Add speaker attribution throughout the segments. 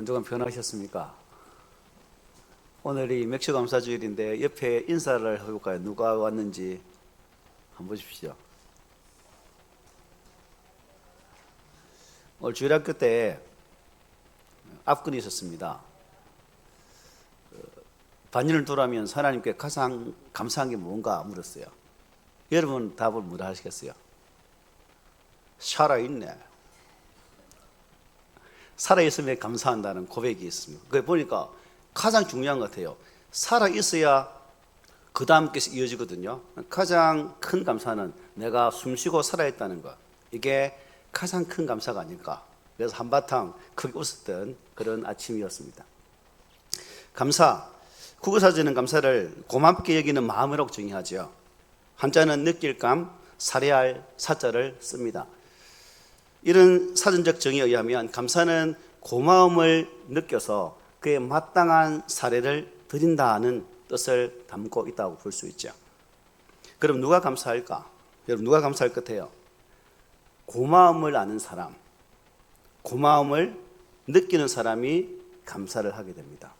Speaker 1: 한 주간 변하셨습니까? 오늘이 맥주감사주일인데 옆에 인사를 해볼까요? 누가 왔는지 한번 보십시오. 오늘 주일학교 때 앞근이 있었습니다. 반년을 돌아오면서 하나님께 가장 감사한 게 뭔가 물었어요. 여러분 답을 뭐라 하시겠어요? 살아있네. 살아있음에 감사한다는 고백이 있습니다. 그게 보니까 가장 중요한 것 같아요. 살아있어야 그 다음 게 이어지거든요. 가장 큰 감사는 내가 숨쉬고 살아있다는 것. 이게 가장 큰 감사가 아닐까. 그래서 한바탕 크게 웃었던 그런 아침이었습니다. 감사, 국어사전은 감사를 고맙게 여기는 마음으로 정의하죠. 한자는 느낄 감, 살해할 사자를 씁니다. 이런 사전적 정의에 의하면 감사는 고마움을 느껴서 그에 마땅한 사례를 드린다는 뜻을 담고 있다고 볼 수 있죠. 그럼 누가 감사할까? 여러분 누가 감사할 것 같아요? 고마움을 아는 사람, 고마움을 느끼는 사람이 감사를 하게 됩니다.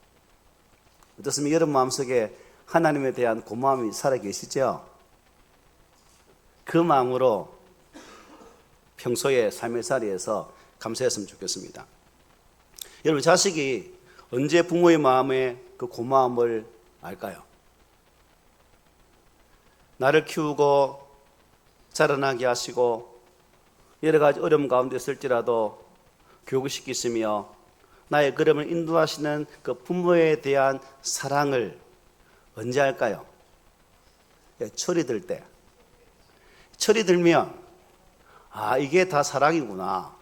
Speaker 1: 어떻습니까? 여러분 마음속에 하나님에 대한 고마움이 살아계시죠? 그 마음으로 평소에 삶의 자리에서 감사했으면 좋겠습니다. 여러분 자식이 언제 부모의 마음에 그 고마움을 알까요? 나를 키우고 자라나게 하시고 여러 가지 어려움 가운데 있을지라도 교육을 시키시며 나의 걸음을 인도하시는 그 부모에 대한 사랑을 언제 할까요? 철이 들 때. 철이 들면 이게 다 사랑이구나.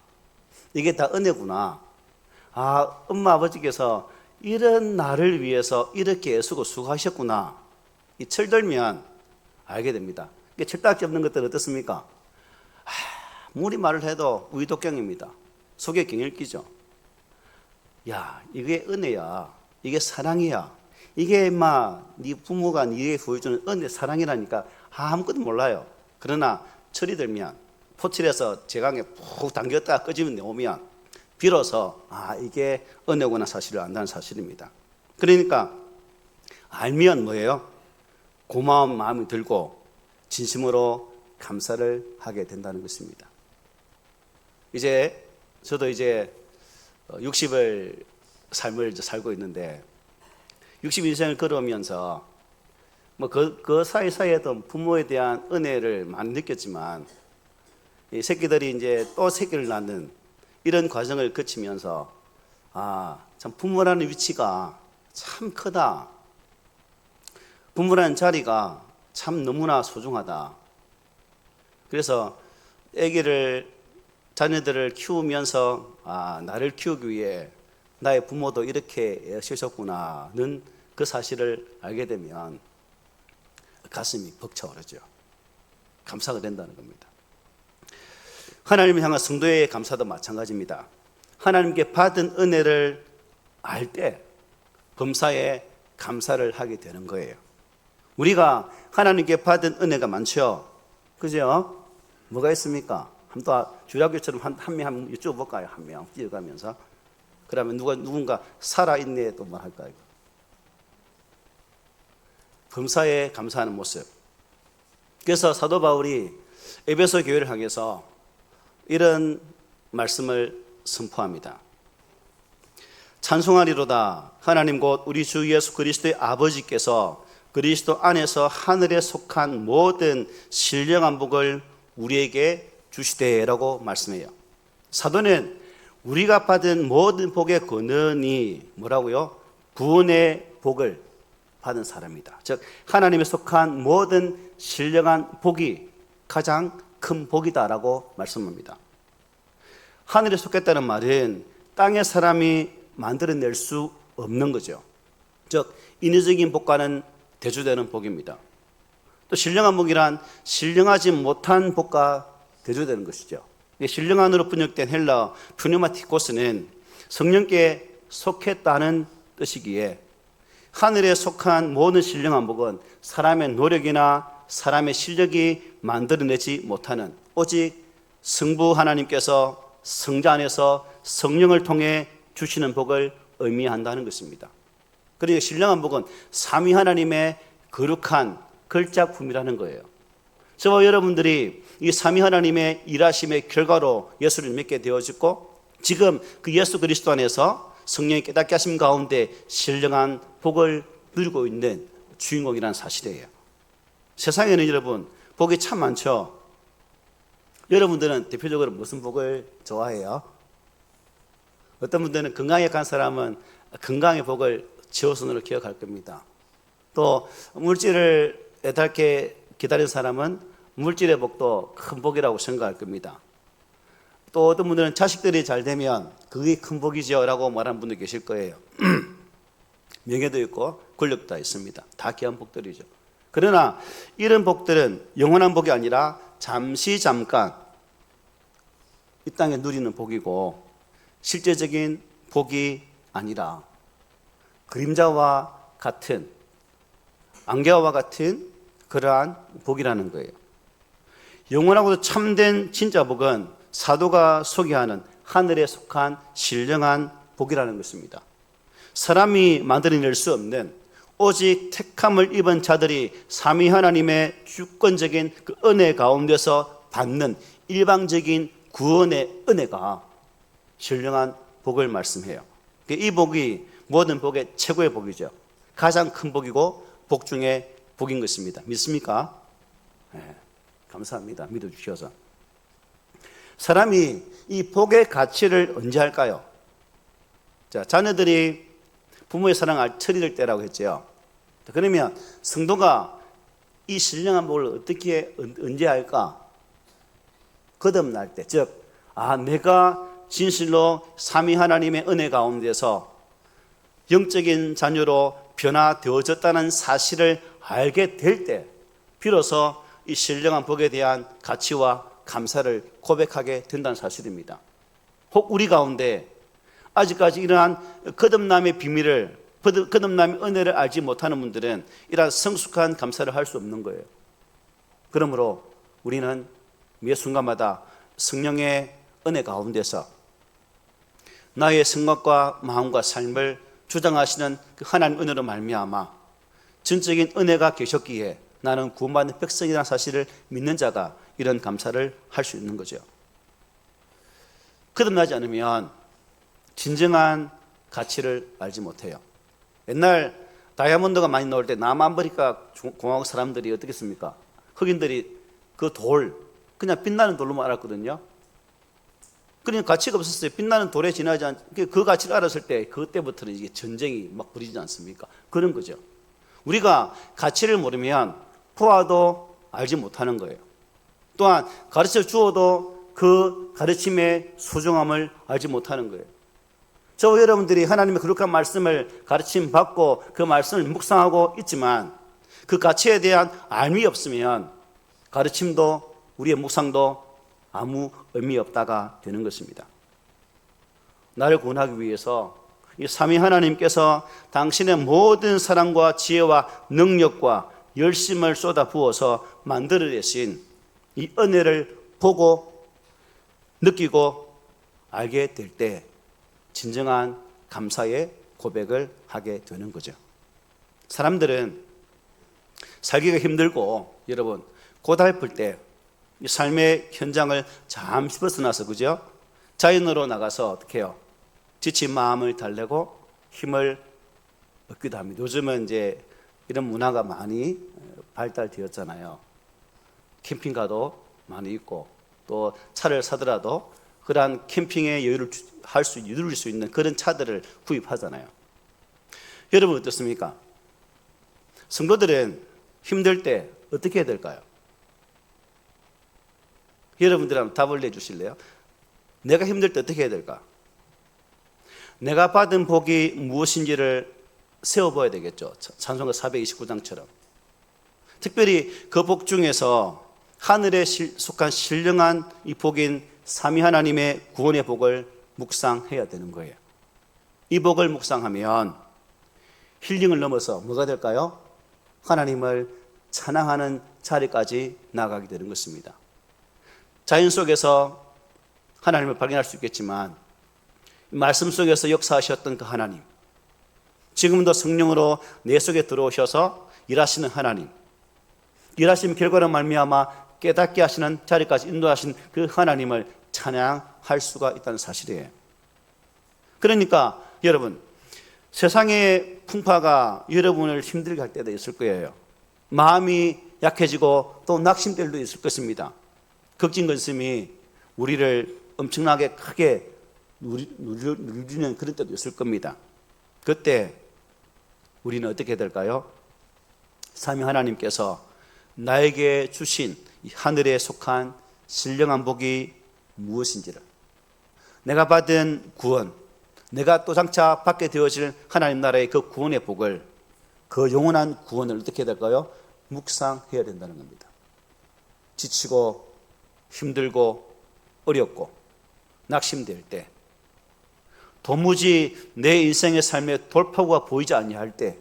Speaker 1: 이게 다 은혜구나. 엄마 아버지께서 이런 나를 위해서 이렇게 애쓰고 수고하셨구나. 이 철들면 알게 됩니다. 이게 철딱지 없는 것들은 어떻습니까? 아무리 말을 해도 의독경입니다. 속에 경을 끼죠. 야, 이게 은혜야. 이게 사랑이야. 이게 네 부모가 네게 보여주는 은혜, 사랑이라니까 아무것도 몰라요. 그러나 철이 들면 포칠해서 제강에 푹 당겼다가 끄집어 내오면 비로소 이게 은혜구나 사실을 안다는 사실입니다. 그러니까 알면 뭐예요? 고마운 마음이 들고 진심으로 감사를 하게 된다는 것입니다. 저도 60을 삶을 살고 있는데 60인생을 걸어오면서 그 사이사이에도 부모에 대한 은혜를 많이 느꼈지만 이 새끼들이 또 새끼를 낳는 이런 과정을 거치면서 참 부모라는 위치가 참 크다. 부모라는 자리가 참 너무나 소중하다. 그래서 자녀들을 키우면서 나를 키우기 위해 나의 부모도 이렇게 애쓰셨구나는 그 사실을 알게 되면 가슴이 벅차오르죠. 감사가 된다는 겁니다. 하나님을 향한 성도의 감사도 마찬가지입니다. 하나님께 받은 은혜를 알 때 범사에 감사를 하게 되는 거예요. 우리가 하나님께 받은 은혜가 많죠. 그죠? 뭐가 있습니까? 한번 주일학교처럼 한 명 여쭤볼까요? 한 명 뛰어가면서. 그러면 누군가 살아있네 또 뭐 할까요? 범사에 감사하는 모습. 그래서 사도 바울이 에베소 교회를 향해서 이런 말씀을 선포합니다. 찬송하리로다. 하나님 곧 우리 주 예수 그리스도의 아버지께서 그리스도 안에서 하늘에 속한 모든 신령한 복을 우리에게 주시되라고 말씀해요. 사도는 우리가 받은 모든 복의 근원이 뭐라고요? 구원의 복을 받은 사람이다. 즉 하나님에 속한 모든 신령한 복이 가장 큰 복이다라고 말씀합니다. 하늘에 속했다는 말은 땅의 사람이 만들어낼 수 없는 거죠. 즉 인위적인 복과는 대조되는 복입니다. 또 신령한 복이란 신령하지 못한 복과 대조되는 것이죠. 신령한으로 번역된 헬라 푸뉴마티코스는 성령께 속했다는 뜻이기에 하늘에 속한 모든 신령한 복은 사람의 노력이나 사람의 실력이 만들어내지 못하는 오직 성부 하나님께서 성자 안에서 성령을 통해 주시는 복을 의미한다는 것입니다. 그러니까 신령한 복은 삼위 하나님의 거룩한 걸작품이라는 거예요. 저와 여러분들이 이 삼위 하나님의 일하심의 결과로 예수를 믿게 되어졌고, 지금 그 예수 그리스도 안에서 성령이 깨닫게 하심 가운데 신령한 복을 누리고 있는 주인공이라는 사실이에요. 세상에는 여러분 복이 참 많죠. 여러분들은 대표적으로 무슨 복을 좋아해요? 어떤 분들은 건강에 약한 사람은 건강의 복을 지호선으로 기억할 겁니다. 또 물질을 애달게 기다린 사람은 물질의 복도 큰 복이라고 생각할 겁니다. 또 어떤 분들은 자식들이 잘 되면 그게 큰 복이죠 라고 말하는 분도 계실 거예요. 명예도 있고 권력도 다 있습니다. 다 귀한 복들이죠. 그러나 이런 복들은 영원한 복이 아니라 잠깐 이 땅에 누리는 복이고, 실제적인 복이 아니라 그림자와 같은, 안개와 같은 그러한 복이라는 거예요. 영원하고도 참된 진짜 복은 사도가 소개하는 하늘에 속한 신령한 복이라는 것입니다. 사람이 만들어낼 수 없는, 오직 택함을 입은 자들이 삼위 하나님의 주권적인 그 은혜 가운데서 받는 일방적인 구원의 은혜가 신령한 복을 말씀해요. 이 복이 모든 복의 최고의 복이죠. 가장 큰 복이고 복 중에 복인 것입니다. 믿습니까? 네, 감사합니다. 믿어주셔서. 사람이 이 복의 가치를 언제 할까요? 자, 자녀들이 부모의 사랑을 처리될 때라고 했죠. 그러면 성도가 이 신령한 복을 어떻게 언제 할까? 거듭날 때, 즉 내가 진실로 삼위 하나님의 은혜 가운데서 영적인 자녀로 변화되어졌다는 사실을 알게 될 때 비로소 이 신령한 복에 대한 가치와 감사를 고백하게 된다는 사실입니다. 혹 우리 가운데 아직까지 이러한 거듭남의 비밀을, 거듭남의 은혜를 알지 못하는 분들은 이러한 성숙한 감사를 할 수 없는 거예요. 그러므로 우리는 매 순간마다 성령의 은혜 가운데서 나의 생각과 마음과 삶을 주장하시는 그 하나님 은혜로 말미암아 전적인 은혜가 계셨기에 나는 구원받는 백성이라는 사실을 믿는 자가 이런 감사를 할 수 있는 거죠. 거듭나지 않으면 진정한 가치를 알지 못해요. 옛날 다이아몬드가 많이 나올 때 남아메리카 공화국 사람들이 어떻겠습니까? 흑인들이 그 돌, 그냥 빛나는 돌로만 알았거든요. 그러니까 가치가 없었어요. 빛나는 돌에 지나지 그 가치를 알았을 때 그때부터는 이게 전쟁이 막 벌이지 않습니까? 그런 거죠. 우리가 가치를 모르면 보아도 알지 못하는 거예요. 또한 가르쳐 주어도 그 가르침의 소중함을 알지 못하는 거예요. 저와 여러분들이 하나님의 거룩한 말씀을 가르침 받고 그 말씀을 묵상하고 있지만 그 가치에 대한 알미 없으면 가르침도 우리의 묵상도 아무 의미 없다가 되는 것입니다. 나를 구원하기 위해서 이 삼위 하나님께서 당신의 모든 사랑과 지혜와 능력과 열심을 쏟아 부어서 만들어내신 이 은혜를 보고 느끼고 알게 될 때 진정한 감사의 고백을 하게 되는 거죠. 사람들은 살기가 힘들고 여러분 고달플 때 이 삶의 현장을 잠시 벗어나서 그죠? 자연으로 나가서 어떻게 해요? 지친 마음을 달래고 힘을 얻기도 합니다. 요즘은 이제 이런 문화가 많이 발달되었잖아요. 캠핑카도 많이 있고 또 차를 사더라도 그러한 캠핑의 여유를 누릴 수 있는 그런 차들을 구입하잖아요. 여러분 어떻습니까? 성도들은 힘들 때 어떻게 해야 될까요? 여러분들 한번 답을 내주실래요? 내가 힘들 때 어떻게 해야 될까? 내가 받은 복이 무엇인지를 세워봐야 되겠죠. 찬송가 429장처럼. 특별히 그 복 중에서 하늘에 속한 신령한 이 복인 삼위 하나님의 구원의 복을 묵상해야 되는 거예요. 이 복을 묵상하면 힐링을 넘어서 뭐가 될까요? 하나님을 찬양하는 자리까지 나가게 되는 것입니다. 자연 속에서 하나님을 발견할 수 있겠지만 말씀 속에서 역사하셨던 그 하나님, 지금도 성령으로 내 속에 들어오셔서 일하시는 하나님, 일하신 결과로 말미암아 깨닫게 하시는 자리까지 인도하신 그 하나님을 찬양할 수가 있다는 사실이에요. 그러니까 여러분, 세상의 풍파가 여러분을 힘들게 할 때도 있을 거예요. 마음이 약해지고 또 낙심될 때도 있을 것입니다. 걱정근심이 우리를 엄청나게 크게 누리는 그런 때도 있을 겁니다. 그때 우리는 어떻게 될까요? 삼위 하나님께서 나에게 주신 이 하늘에 속한 신령한 복이 무엇인지를, 내가 받은 구원, 내가 또 장차 받게 되어질 하나님 나라의 그 구원의 복을, 그 영원한 구원을 어떻게 될까요? 묵상해야 된다는 겁니다. 지치고 힘들고 어렵고 낙심될 때, 도무지 내 인생의 삶의 돌파구가 보이지 아니할 때,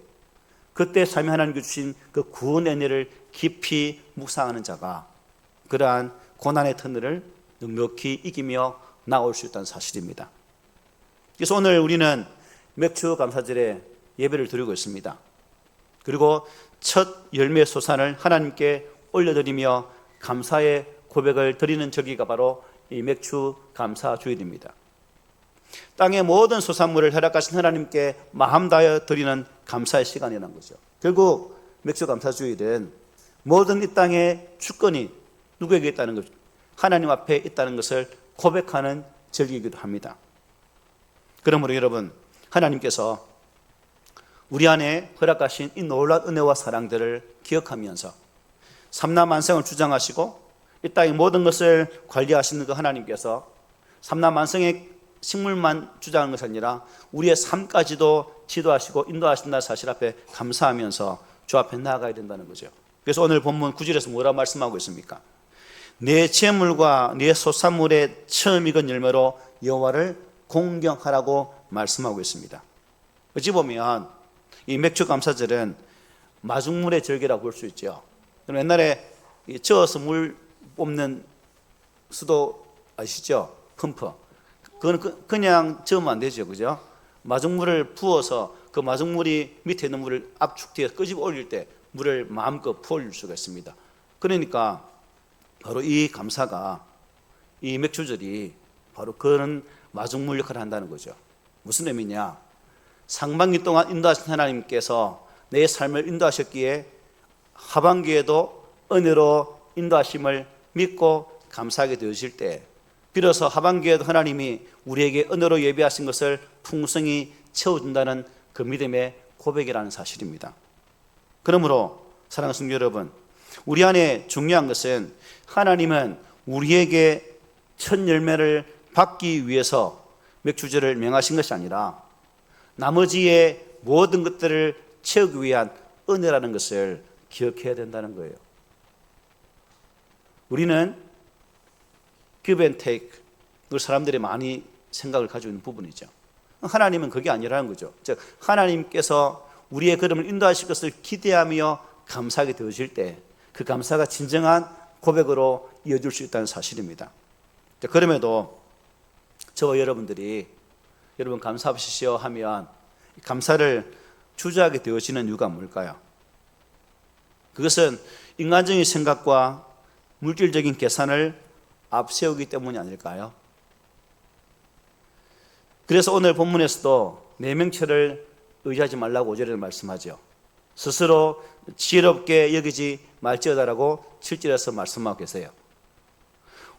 Speaker 1: 그때 삼위 하나님께 주신 그 구원의 은혜를 깊이 묵상하는 자가 그러한 고난의 터널을 넉넉히 이기며 나올 수 있다는 사실입니다. 그래서 오늘 우리는 맥주 감사절에 예배를 드리고 있습니다. 그리고 첫 열매 소산을 하나님께 올려드리며 감사의 고백을 드리는 절기가 바로 이 맥주 감사 주일입니다. 땅의 모든 소산물을 허락하신 하나님께 마음 다하여 드리는 감사의 시간이라는 거죠. 결국 맥주 감사 주일은 모든 이 땅의 주권이 누구에게 있다는 것, 하나님 앞에 있다는 것을 고백하는 절기이기도 합니다. 그러므로 여러분, 하나님께서 우리 안에 허락하신 이 놀라운 은혜와 사랑들을 기억하면서 삼라만성을 주장하시고 이 땅의 모든 것을 관리하시는 그 하나님께서 삼라만성의 식물만 주장하는 것이 아니라 우리의 삶까지도 지도하시고 인도하신다는 사실 앞에 감사하면서 주 앞에 나아가야 된다는 거죠. 그래서 오늘 본문 9절에서 뭐라고 말씀하고 있습니까? 내 재물과 내 소산물의 처음 익은 열매로 여호와를 공경하라고 말씀하고 있습니다. 어찌 보면 이 맥주 감사절은 마중물의 절기라고 볼 수 있죠. 옛날에 저어서 물 뽑는 수도 아시죠? 펌프. 그건 그냥 저으면 안 되죠, 그죠? 마중물을 부어서 그 마중물이 밑에 있는 물을 압축되어 끄집어 올릴 때 물을 마음껏 부어올릴 수가 있습니다. 그러니까 바로 이 감사가, 이 맥주절이 바로 그런 마중물 역할을 한다는 거죠. 무슨 의미냐? 상반기 동안 인도하신 하나님께서 내 삶을 인도하셨기에 하반기에도 은혜로 인도하심을 믿고 감사하게 되어질 때, 비로소 하반기에도 하나님이 우리에게 은혜로 예비하신 것을 풍성히 채워준다는 그 믿음의 고백이라는 사실입니다. 그러므로 사랑하는 성도 여러분, 우리 안에 중요한 것은 하나님은 우리에게 첫 열매를 받기 위해서 맥주절을 명하신 것이 아니라 나머지의 모든 것들을 채우기 위한 은혜라는 것을 기억해야 된다는 거예요. 우리는 give and take, 사람들이 많이 생각을 가지고 있는 부분이죠. 하나님은 그게 아니라는 거죠. 즉 하나님께서 우리의 걸음을 인도하실 것을 기대하며 감사하게 되어질 때 그 감사가 진정한 고백으로 이어질 수 있다는 사실입니다. 그럼에도 저와 여러분들이 여러분 감사하시오 하면 감사를 주저하게 되어지는 이유가 뭘까요? 그것은 인간적인 생각과 물질적인 계산을 앞세우기 때문이 아닐까요? 그래서 오늘 본문에서도 내 명철을 의지하지 말라고 5절에 말씀하죠. 스스로 지혜롭게 여기지 말지어다라고 7절에서 말씀하고 계세요.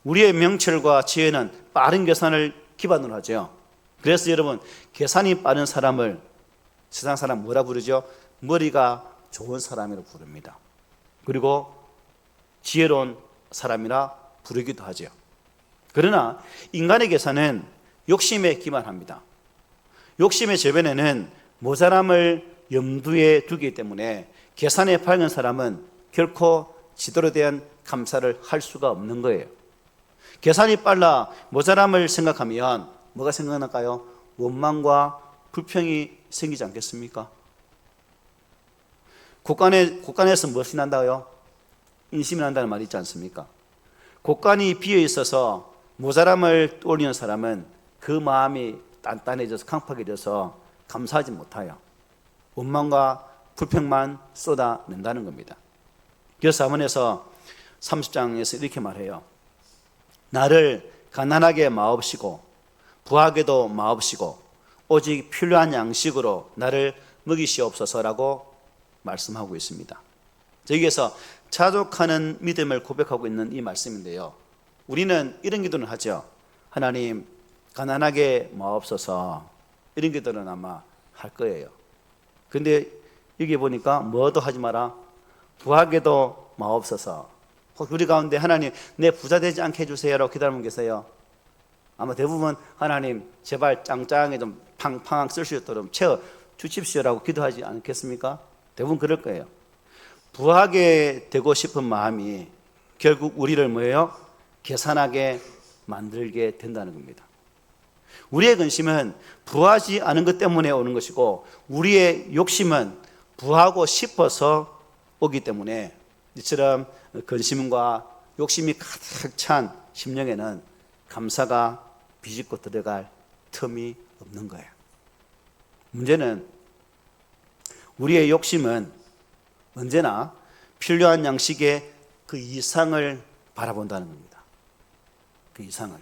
Speaker 1: 우리의 명철과 지혜는 빠른 계산을 기반으로 하죠. 그래서 여러분, 계산이 빠른 사람을 세상 사람 뭐라 부르죠? 머리가 좋은 사람이라고 부릅니다. 그리고 지혜로운 사람이라 부르기도 하죠. 그러나 인간의 계산은 욕심에 기반합니다. 욕심의 저변에는 모자람을 염두에 두기 때문에 계산에 밝은 사람은 결코 지도로 대한 감사를 할 수가 없는 거예요. 계산이 빨라 모자람을 생각하면 뭐가 생각날까요? 원망과 불평이 생기지 않겠습니까? 곳간에서 무엇이 난다고요? 인심이 난다는 말이 있지 않습니까? 곳간이 비어 있어서 모자람을 떠올리는 사람은 그 마음이 단단해져서 강팍해져서 감사하지 못하여 원망과 불평만 쏟아낸다는 겁니다. 그래서 사문에서 30장에서 이렇게 말해요. 나를 가난하게 마옵시고 부하게도 마옵시고 오직 필요한 양식으로 나를 먹이시옵소서라고 말씀하고 있습니다. 여기에서 자족하는 믿음을 고백하고 있는 이 말씀인데요, 우리는 이런 기도는 하죠. 하나님 가난하게 마옵소서, 이런 기도는 아마 할 거예요. 근데 여기 보니까 뭐도 하지 마라, 부하게도 마옵소서. 혹 우리 가운데 하나님 내 부자 되지 않게 해주세요 라고 기도하는 분 계세요? 아마 대부분 하나님 제발 짱짱하게 좀 팡팡 쓸 수 있도록 채워 주십시오라고 기도하지 않겠습니까? 대부분 그럴 거예요. 부하게 되고 싶은 마음이 결국 우리를 뭐예요? 계산하게 만들게 된다는 겁니다. 우리의 근심은 부하지 않은 것 때문에 오는 것이고 우리의 욕심은 부하고 싶어서 오기 때문에 이처럼 근심과 욕심이 가득 찬 심령에는 감사가 비집고 들어갈 틈이 없는 거예요. 문제는 우리의 욕심은 언제나 필요한 양식의 그 이상을 바라본다는 겁니다. 그 이상을.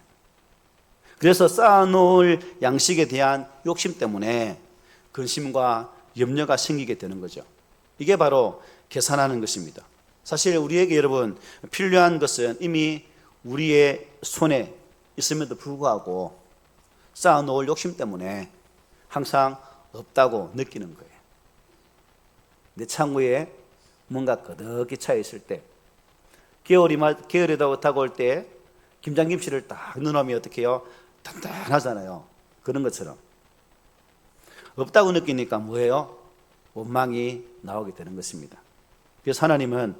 Speaker 1: 그래서 쌓아놓을 양식에 대한 욕심 때문에 근심과 염려가 생기게 되는 거죠. 이게 바로 계산하는 것입니다. 사실 우리에게 여러분 필요한 것은 이미 우리의 손에 있음에도 불구하고 쌓아놓을 욕심 때문에 항상 없다고 느끼는 거예요. 내 창고에 뭔가 거덕이 차 있을 때, 겨울이 다가올 때 김장김치를 딱 넣어놓으면 어떻게 해요? 단단하잖아요. 그런 것처럼 없다고 느끼니까 뭐예요? 원망이 나오게 되는 것입니다. 그래서 하나님은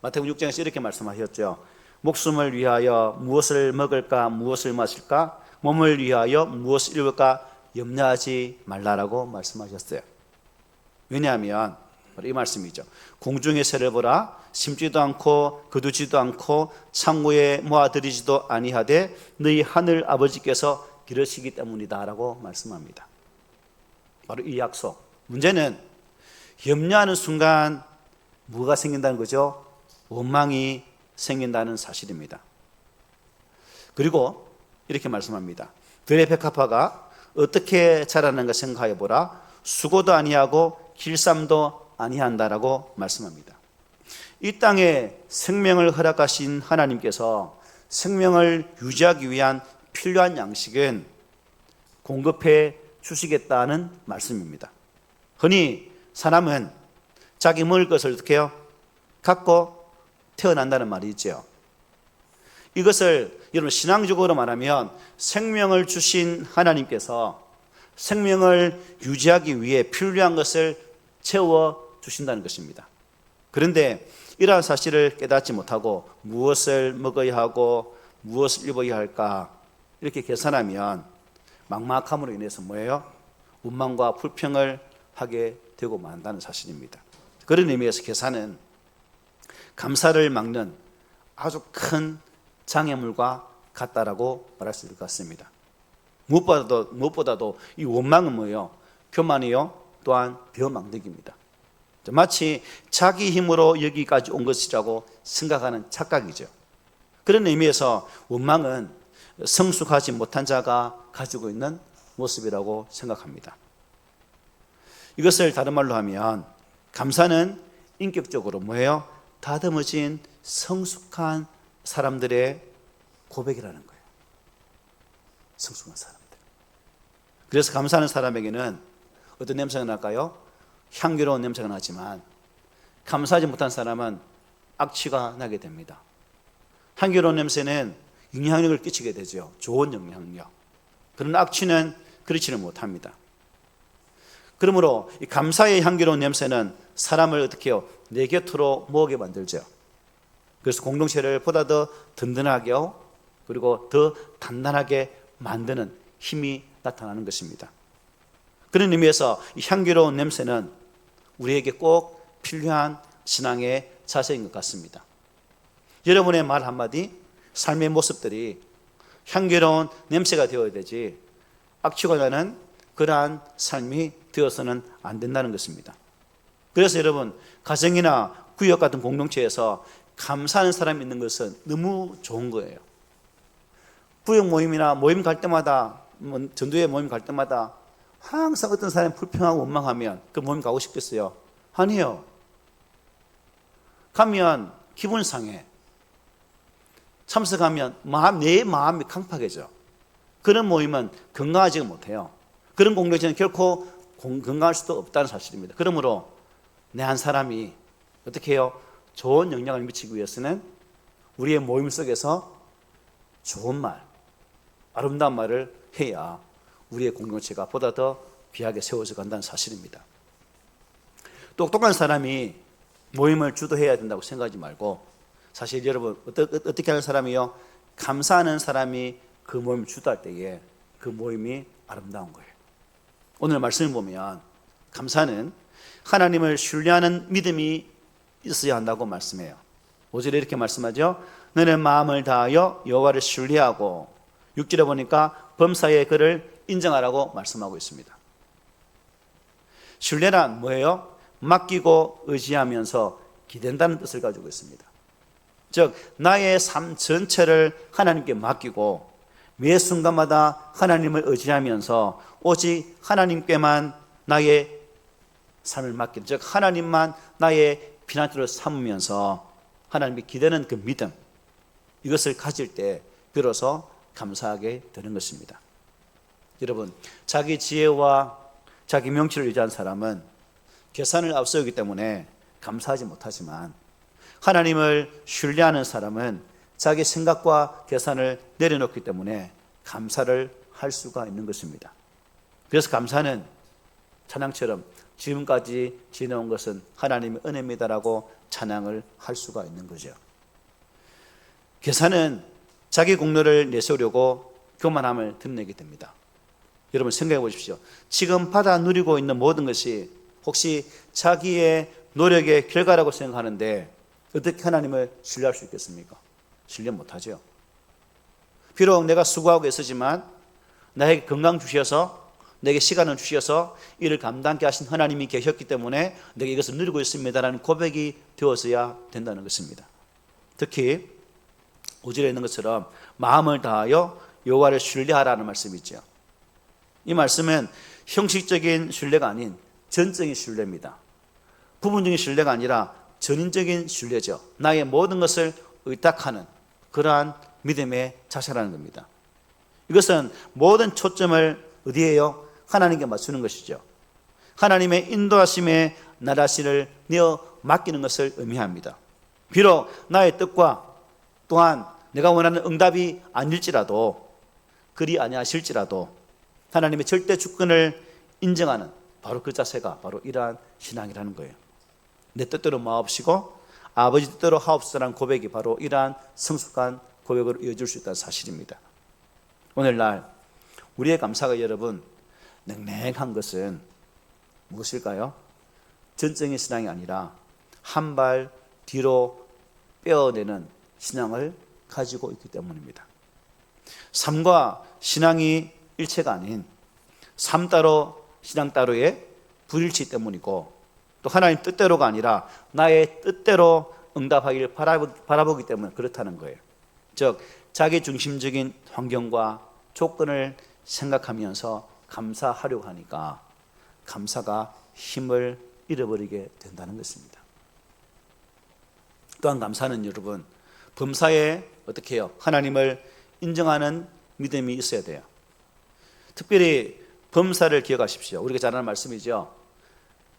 Speaker 1: 마태복음 6장에서 이렇게 말씀하셨죠. 목숨을 위하여 무엇을 먹을까, 무엇을 마실까, 몸을 위하여 무엇을 입을까 염려하지 말라라고 말씀하셨어요. 왜냐하면 바로 이 말씀이죠. 공중의 새를 보라, 심지도 않고 거두지도 않고 창고에 모아들이지도 아니하되 너희 하늘 아버지께서 기르시기 때문이다 라고 말씀합니다. 바로 이 약속. 문제는 염려하는 순간 뭐가 생긴다는 거죠? 원망이 생긴다는 사실입니다. 그리고 이렇게 말씀합니다. 들의 백합화가 어떻게 자라는가 생각해 보라. 수고도 아니하고 길쌈도 아니한다라고 말씀합니다. 이 땅에 생명을 허락하신 하나님께서 생명을 유지하기 위한 필요한 양식은 공급해 주시겠다는 말씀입니다. 흔히 사람은 자기 먹을 것을 어떻게 해요? 갖고 태어난다는 말이 있죠. 이것을 여러분 신앙적으로 말하면 생명을 주신 하나님께서 생명을 유지하기 위해 필요한 것을 채워 주신다는 것입니다. 그런데 이러한 사실을 깨닫지 못하고 무엇을 먹어야 하고 무엇을 입어야 할까 이렇게 계산하면 막막함으로 인해서 뭐예요? 원망과 불평을 하게 되고 만다는 사실입니다. 그런 의미에서 계산은 감사를 막는 아주 큰 장애물과 같다라고 말할 수 있을 것 같습니다. 무엇보다도 이 원망은 뭐예요? 교만이요, 또한 벼망덕입니다. 마치 자기 힘으로 여기까지 온 것이라고 생각하는 착각이죠. 그런 의미에서 원망은 성숙하지 못한 자가 가지고 있는 모습이라고 생각합니다. 이것을 다른 말로 하면 감사는 인격적으로 뭐예요? 다듬어진 성숙한 사람들의 고백이라는 거예요. 성숙한 사람들. 그래서 감사하는 사람에게는 어떤 냄새가 날까요? 향기로운 냄새가 나지만 감사하지 못한 사람은 악취가 나게 됩니다. 향기로운 냄새는 영향력을 끼치게 되죠. 좋은 영향력. 그러나 악취는 그렇지는 못합니다. 그러므로 이 감사의 향기로운 냄새는 사람을 어떻게 해요? 내 곁으로 모으게 만들죠. 그래서 공동체를 보다 더 든든하게 그리고 더 단단하게 만드는 힘이 나타나는 것입니다. 그런 의미에서 이 향기로운 냄새는 우리에게 꼭 필요한 신앙의 자세인 것 같습니다. 여러분의 말 한마디, 삶의 모습들이 향기로운 냄새가 되어야 되지 악취가 나는 그러한 삶이 되어서는 안 된다는 것입니다. 그래서 여러분, 가정이나 구역 같은 공동체에서 감사하는 사람이 있는 것은 너무 좋은 거예요. 구역 모임이나 모임 갈 때마다, 전도회 모임 갈 때마다 항상 어떤 사람이 불평하고 원망하면 그 모임 가고 싶겠어요? 아니요. 가면 기분 상해. 참석하면 내 마음이 강팍해져. 그런 모임은 건강하지 못해요. 그런 공동체는 결코 건강할 수도 없다는 사실입니다. 그러므로 내 한 사람이 어떻게 해요? 좋은 영향을 미치기 위해서는 우리의 모임 속에서 좋은 말, 아름다운 말을 해야 우리의 공동체가 보다 더 귀하게 세워져 간다는 사실입니다. 똑똑한 사람이 모임을 주도해야 된다고 생각하지 말고, 사실 여러분 어떻게 하는 사람이요? 감사하는 사람이 그 모임을 주도할 때에 그 모임이 아름다운 거예요. 오늘 말씀을 보면 감사는 하나님을 신뢰하는 믿음이 있어야 한다고 말씀해요. 5절에 이렇게 말씀하죠. 너는 마음을 다하여 여호와를 신뢰하고, 6절에 보니까 범사에 그를 인정하라고 말씀하고 있습니다. 신뢰란 뭐예요? 맡기고 의지하면서 기댄다는 뜻을 가지고 있습니다. 즉 나의 삶 전체를 하나님께 맡기고 매 순간마다 하나님을 의지하면서 오직 하나님께만 나의 삶을 맡기는, 즉 하나님만 나의 피난처를 삼으면서 하나님께 기대는 그 믿음, 이것을 가질 때 비로소 감사하게 되는 것입니다. 여러분, 자기 지혜와 자기 명치를 의지한 사람은 계산을 앞세우기 때문에 감사하지 못하지만, 하나님을 신뢰하는 사람은 자기 생각과 계산을 내려놓기 때문에 감사를 할 수가 있는 것입니다. 그래서 감사는 찬양처럼 지금까지 지내온 것은 하나님의 은혜입니다라고 찬양을 할 수가 있는 거죠. 계산은 자기 공로를 내세우려고 교만함을 드러내게 됩니다. 여러분 생각해 보십시오. 지금 받아 누리고 있는 모든 것이 혹시 자기의 노력의 결과라고 생각하는데 어떻게 하나님을 신뢰할 수 있겠습니까? 신뢰 못하죠. 비록 내가 수고하고 있었지만 나에게 건강 주셔서, 내게 시간을 주셔서 이를 감당케 하신 하나님이 계셨기 때문에 내가 이것을 누리고 있습니다라는 고백이 되어서야 된다는 것입니다. 특히 5절에 있는 것처럼 마음을 다하여 여호와를 신뢰하라는 말씀이 있죠. 이 말씀은 형식적인 신뢰가 아닌 전적인 신뢰입니다. 부분적인 신뢰가 아니라 전인적인 신뢰죠. 나의 모든 것을 의탁하는 그러한 믿음의 자세라는 겁니다. 이것은 모든 초점을 어디에요? 하나님께 맞추는 것이죠. 하나님의 인도하심에 나 자신을 내어 맡기는 것을 의미합니다. 비록 나의 뜻과 또한 내가 원하는 응답이 아닐지라도, 그리 아니하실지라도 하나님의 절대 주권을 인정하는 바로 그 자세가 바로 이러한 신앙이라는 거예요. 내 뜻대로 마옵시고 아버지 뜻대로 하옵소서라는 고백이 바로 이러한 성숙한 고백으로 이어질 수 있다는 사실입니다. 오늘날 우리의 감사가 여러분 냉랭한 것은 무엇일까요? 전적인 신앙이 아니라 한 발 뒤로 빼어내는 신앙을 가지고 있기 때문입니다. 삶과 신앙이 일체가 아닌 삶 따로 신앙 따로의 불일치 때문이고, 또 하나님 뜻대로가 아니라 나의 뜻대로 응답하기를 바라보기 때문에 그렇다는 거예요. 즉 자기 중심적인 환경과 조건을 생각하면서 감사하려고 하니까 감사가 힘을 잃어버리게 된다는 것입니다. 또한 감사는 여러분 범사에 어떻게 해요? 하나님을 인정하는 믿음이 있어야 돼요. 특별히 범사를 기억하십시오. 우리가 잘 아는 말씀이죠.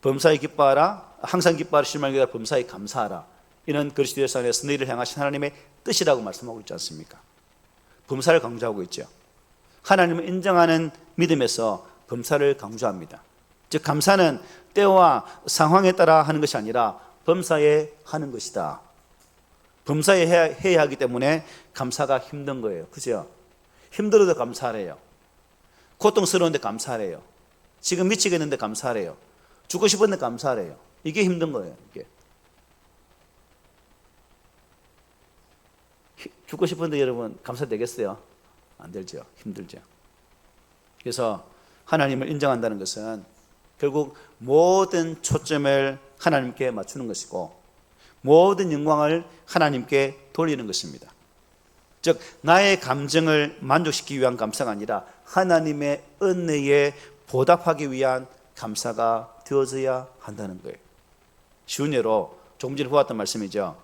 Speaker 1: 범사에 기뻐하라, 항상 기뻐하라, 실망하기 위하여 범사에 감사하라. 이는 그리스도의 안에서 너희를 향하신 하나님의 뜻이라고 말씀하고 있지 않습니까? 범사를 강조하고 있죠. 하나님을 인정하는 믿음에서 범사를 강조합니다. 즉 감사는 때와 상황에 따라 하는 것이 아니라 범사에 하는 것이다. 범사에 해야 하기 때문에 감사가 힘든 거예요. 그죠? 힘들어도 감사하래요. 고통스러운데 감사하래요. 지금 미치겠는데 감사하래요. 죽고 싶은데 감사하래요. 이게 힘든 거예요. 이게. 죽고 싶은데 여러분 감사되겠어요? 안 되죠. 힘들죠. 그래서 하나님을 인정한다는 것은 결국 모든 초점을 하나님께 맞추는 것이고 모든 영광을 하나님께 돌리는 것입니다. 즉 나의 감정을 만족시키기 위한 감사가 아니라 하나님의 은혜에 보답하기 위한 감사가 되어져야 한다는 거예요. 쉬운 예로 조금 전에 보았던 말씀이죠.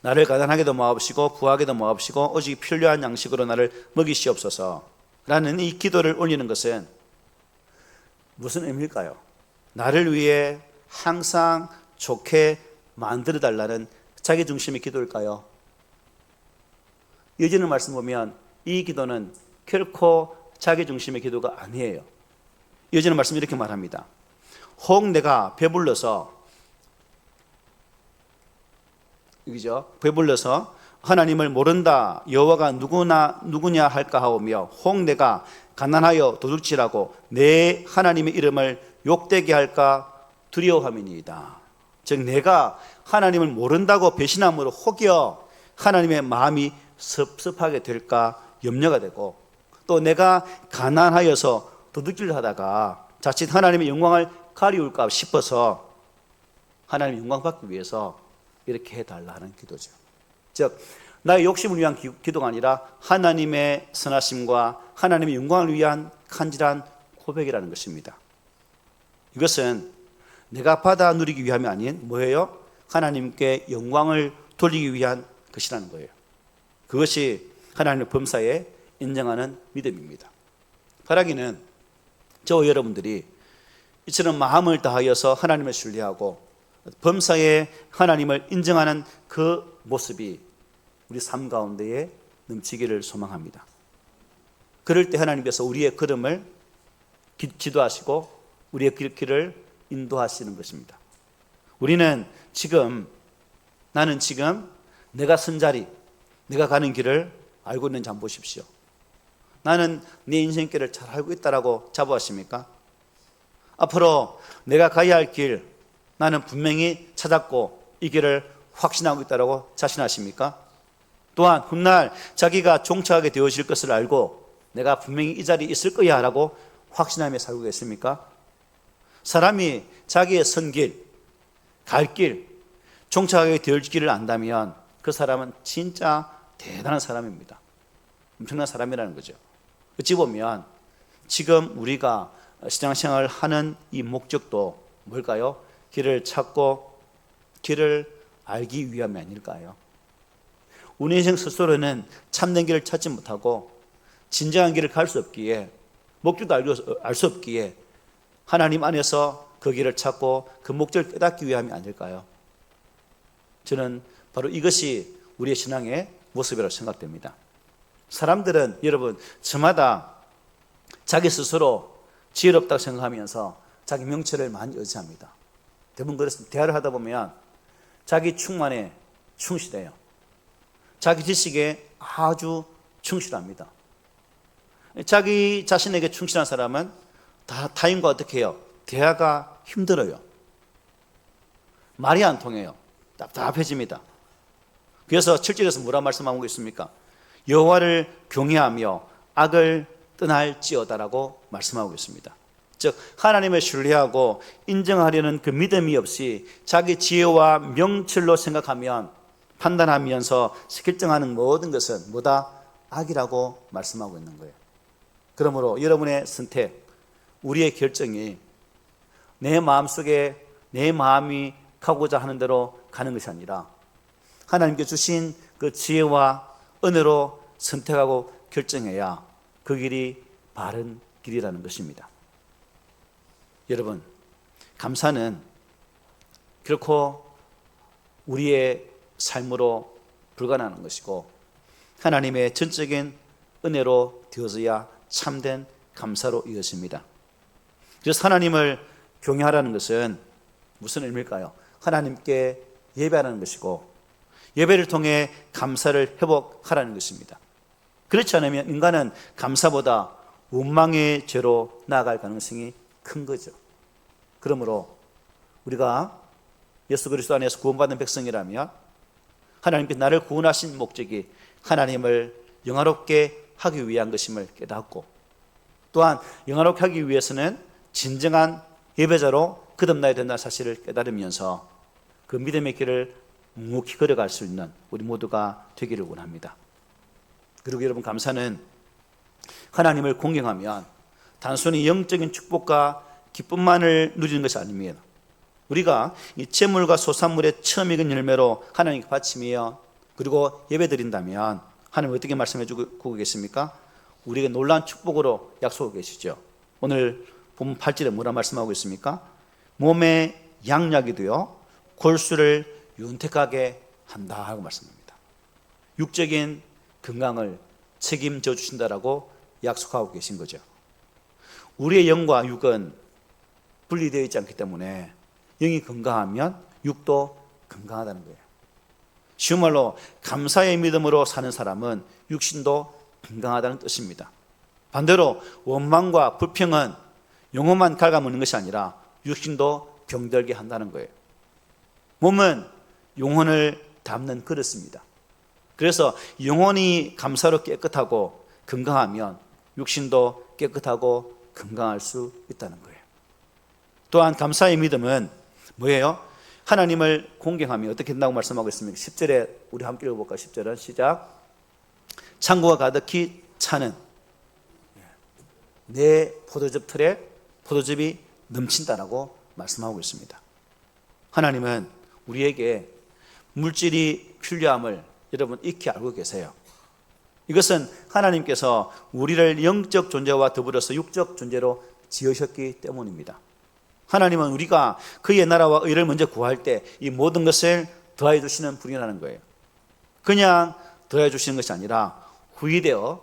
Speaker 1: 나를 가난하게도 모아주시고 부하게도 모아주시고 오직 필요한 양식으로 나를 먹이시옵소서 라는 이 기도를 올리는 것은 무슨 의미일까요? 나를 위해 항상 좋게 만들어달라는 자기중심의 기도일까요? 이어지는 말씀 보면 이 기도는 결코 자기중심의 기도가 아니에요. 이어지는 말씀 이렇게 말합니다. 혹 내가 배불러서 하나님을 모른다 여호와가 누구냐 할까 하오며 혹 내가 가난하여 도둑질하고 내 하나님의 이름을 욕되게 할까 두려워함이니이다. 즉 내가 하나님을 모른다고 배신함으로 혹여 하나님의 마음이 섭섭하게 될까 염려가 되고 또 내가 가난하여서 도둑질을 하다가 자칫 하나님의 영광을 가리울까 싶어서 하나님의 영광 받기 위해서 이렇게 해달라 하는 기도죠. 즉 나의 욕심을 위한 기도가 아니라 하나님의 선하심과 하나님의 영광을 위한 간절한 고백이라는 것입니다. 이것은 내가 받아 누리기 위함이 아닌 뭐예요? 하나님께 영광을 돌리기 위한 것이라는 거예요. 그것이 하나님의 범사에 인정하는 믿음입니다. 바라기는 저와 여러분들이 이처럼 마음을 다하여서 하나님을 신뢰하고 범사에 하나님을 인정하는 그 모습이 우리 삶 가운데에 넘치기를 소망합니다. 그럴 때 하나님께서 우리의 걸음을 지도하시고 우리의 길을 인도하시는 것입니다. 나는 지금 내가 선 자리, 내가 가는 길을 알고 있는지 한번 보십시오. 나는 내 인생길을 잘 알고 있다라고 자부하십니까? 앞으로 내가 가야 할 길, 나는 분명히 찾았고 이 길을 확신하고 있다라고 자신하십니까? 또한 훗날 자기가 종착하게 되어질 것을 알고 내가 분명히 이 자리에 있을 거야 라고 확신하며 살고 계십니까? 사람이 자기의 선 길, 갈 길, 종착하게 되어질 길을 안다면 그 사람은 진짜 대단한 사람입니다. 엄청난 사람이라는 거죠. 어찌 보면 지금 우리가 신앙생활을 하는 이 목적도 뭘까요? 길을 찾고 길을 알기 위함이 아닐까요? 우리 인생 스스로는 참된 길을 찾지 못하고 진정한 길을 갈 수 없기에 목적도 알 수 없기에 하나님 안에서 그 길을 찾고 그 목적을 깨닫기 위함이 아닐까요? 저는 바로 이것이 우리의 신앙의 모습이라고 생각됩니다. 사람들은 여러분 저마다 자기 스스로 지혜롭다고 생각하면서 자기 명철을 많이 의지합니다. 대부분 그렇습니다. 대화를 하다 보면 자기 충만에 충실해요. 자기 지식에 아주 충실합니다. 자기 자신에게 충실한 사람은 다 타인과 어떻게 해요? 대화가 힘들어요. 말이 안 통해요. 답답해집니다. 그래서 7절에서 뭐라 말씀하고 있습니까? 여호와를 경외하며 악을 떠날지어다라고 말씀하고 있습니다. 즉 하나님을 신뢰하고 인정하려는 그 믿음이 없이 자기 지혜와 명철로 생각하면 판단하면서 결정하는 모든 것은 뭐다? 악이라고 말씀하고 있는 거예요. 그러므로 여러분의 선택, 우리의 결정이 내 마음속에 내 마음이 가고자 하는 대로 가는 것이 아니라 하나님께 주신 그 지혜와 은혜로 선택하고 결정해야 그 길이 바른 길이라는 것입니다. 여러분, 감사는 결코 우리의 삶으로 불가능한 것이고 하나님의 전적인 은혜로 되어져야 참된 감사로 이어집니다. 그래서 하나님을 경외하라는 것은 무슨 의미일까요? 하나님께 예배하는 것이고 예배를 통해 감사를 회복하라는 것입니다. 그렇지 않으면 인간은 감사보다 원망의 죄로 나아갈 가능성이 큰 거죠. 그러므로 우리가 예수 그리스도 안에서 구원받은 백성이라면 하나님께 나를 구원하신 목적이 하나님을 영화롭게 하기 위한 것임을 깨닫고 또한 영화롭게 하기 위해서는 진정한 예배자로 거듭나야 된다는 사실을 깨달으면서 그 믿음의 길을 묵묵히 걸어갈 수 있는 우리 모두가 되기를 원합니다. 그리고 여러분, 감사는 하나님을 공경하면 단순히 영적인 축복과 기쁨만을 누리는 것이 아닙니다. 우리가 이 재물과 소산물의 처음 익은 열매로 하나님께 바치며 그리고 예배드린다면 하나님 어떻게 말씀해 주고 계십니까? 우리에게 놀라운 축복으로 약속하고 계시죠. 오늘 본문 8절에 뭐라 말씀하고 있습니까? 몸에 양약이 되어 골수를 윤택하게 한다 하고 말씀합니다. 육적인 건강을 책임져 주신다라고 약속하고 계신 거죠. 우리의 영과 육은 분리되어 있지 않기 때문에 영이 건강하면 육도 건강하다는 거예요. 쉬운 말로 감사의 믿음으로 사는 사람은 육신도 건강하다는 뜻입니다. 반대로 원망과 불평은 영혼만 갉아먹는 것이 아니라 육신도 병들게 한다는 거예요. 몸은 영혼을 담는 그릇입니다. 그래서 영혼이 감사로 깨끗하고 건강하면 육신도 깨끗하고 건강할 수 있다는 거예요. 또한 감사의 믿음은 뭐예요? 하나님을 공경하며 어떻게 된다고 말씀하고 있습니까? 10절에 우리 함께 읽어볼까요? 10절은 시작. 창고가 가득히 차는 내 포도즙 틀에 포도즙이 넘친다라고 말씀하고 있습니다. 하나님은 우리에게 물질이 필요함을 여러분 익히 알고 계세요. 이것은 하나님께서 우리를 영적 존재와 더불어서 육적 존재로 지으셨기 때문입니다. 하나님은 우리가 그의 나라와 의를 먼저 구할 때 이 모든 것을 더해 주시는 분이라는 거예요. 그냥 더해 주시는 것이 아니라 후히되어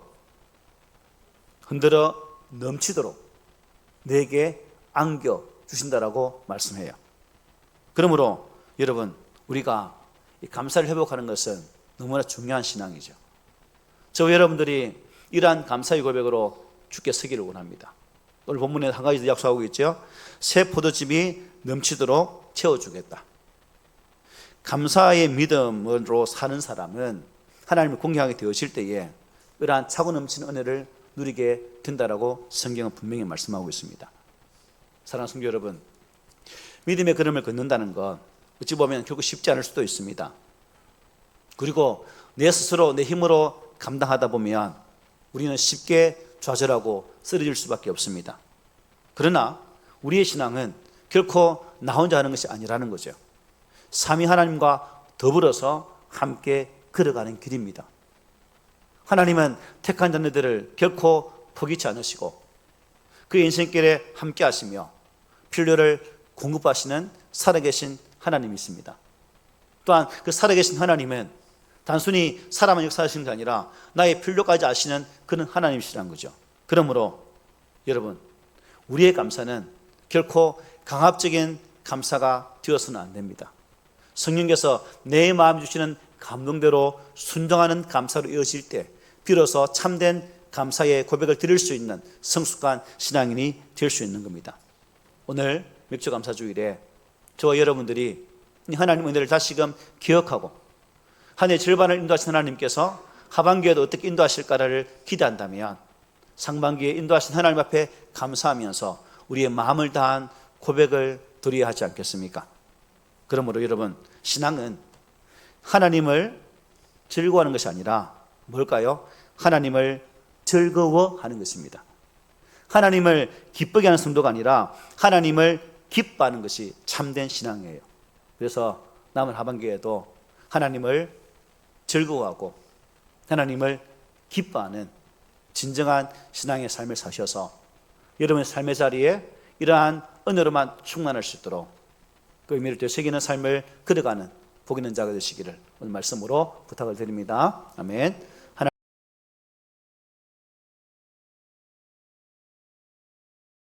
Speaker 1: 흔들어 넘치도록 내게 안겨 주신다라고 말씀해요. 그러므로 여러분, 우리가 이 감사를 회복하는 것은 너무나 중요한 신앙이죠. 저 여러분들이 이러한 감사의 고백으로 주께 서기를 원합니다. 오늘 본문에 한 가지 더 약속하고 있죠. 새 포도즙이 넘치도록 채워주겠다. 감사의 믿음으로 사는 사람은 하나님을 공경하게 되어질 때에 이러한 차고 넘치는 은혜를 누리게 된다라고 성경은 분명히 말씀하고 있습니다. 사랑하는 성도 여러분, 믿음의 걸음을 걷는다는 것 어찌 보면 결국 쉽지 않을 수도 있습니다. 그리고 내 스스로 내 힘으로 감당하다 보면 우리는 쉽게 좌절하고 쓰러질 수밖에 없습니다. 그러나 우리의 신앙은 결코 나 혼자 하는 것이 아니라는 거죠. 삼위 하나님과 더불어서 함께 걸어가는 길입니다. 하나님은 택한 자녀들을 결코 포기치 않으시고 그 인생길에 함께 하시며 필요를 공급하시는 살아계신 하나님이십니다. 또한 그 살아계신 하나님은 단순히 사람만 역사하시는 게 아니라 나의 필요까지 아시는 그런 하나님이시라는 거죠. 그러므로 여러분, 우리의 감사는 결코 강압적인 감사가 되어서는 안 됩니다. 성령께서 내 마음 주시는 감동대로 순종하는 감사로 이어질 때 비로소 참된 감사의 고백을 드릴 수 있는 성숙한 신앙인이 될 수 있는 겁니다. 오늘 맥주감사주일에 저와 여러분들이 하나님 은혜를 다시금 기억하고 한 해 절반을 인도하신 하나님께서 하반기에도 어떻게 인도하실까를 기대한다면 상반기에 인도하신 하나님 앞에 감사하면서 우리의 마음을 다한 고백을 드려야 하지 않겠습니까? 그러므로 여러분, 신앙은 하나님을 즐거워하는 것이 아니라 뭘까요? 하나님을 즐거워하는 것입니다. 하나님을 기쁘게 하는 성도가 아니라 하나님을 기뻐하는 것이 참된 신앙이에요. 그래서 남은 하반기에도 하나님을 즐거워하고 하나님을 기뻐하는 진정한 신앙의 삶을 사셔서 여러분의 삶의 자리에 이러한 은혜로만 충만할 수 있도록 그 의미를 되새기는 삶을 걸어가는 복 있는 자가 되시기를 오늘 말씀으로 부탁을 드립니다. 아멘.